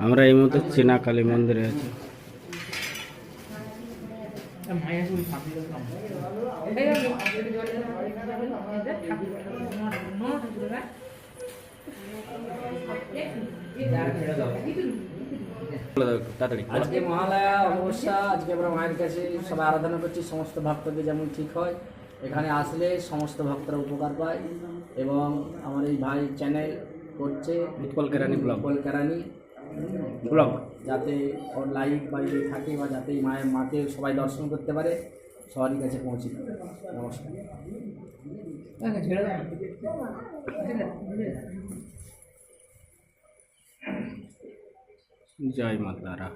আমরা এই মুহূর্তে চীনা কালী মন্দিরে আছি। আজকে মহালয়া অমাবস্যা, আজকে আমরা মায়ের কাছে সবাই আরাধনা করছি। সমস্ত ভক্তদের যেমন ঠিক হয়, এখানে আসলে সমস্ত ভক্তরা উপকার পায়। এবং আমার এই ভাই চ্যানেল করছে উৎপল কেরানি ব্লগ যাতে ওর লাইভ বা ইয়ে থাকে, বা যাতে মায়ের মাকে সবাই দর্শন করতে পারে, সবারই কাছে পৌঁছে দেবে। নমস্কার। জয় মা তারা।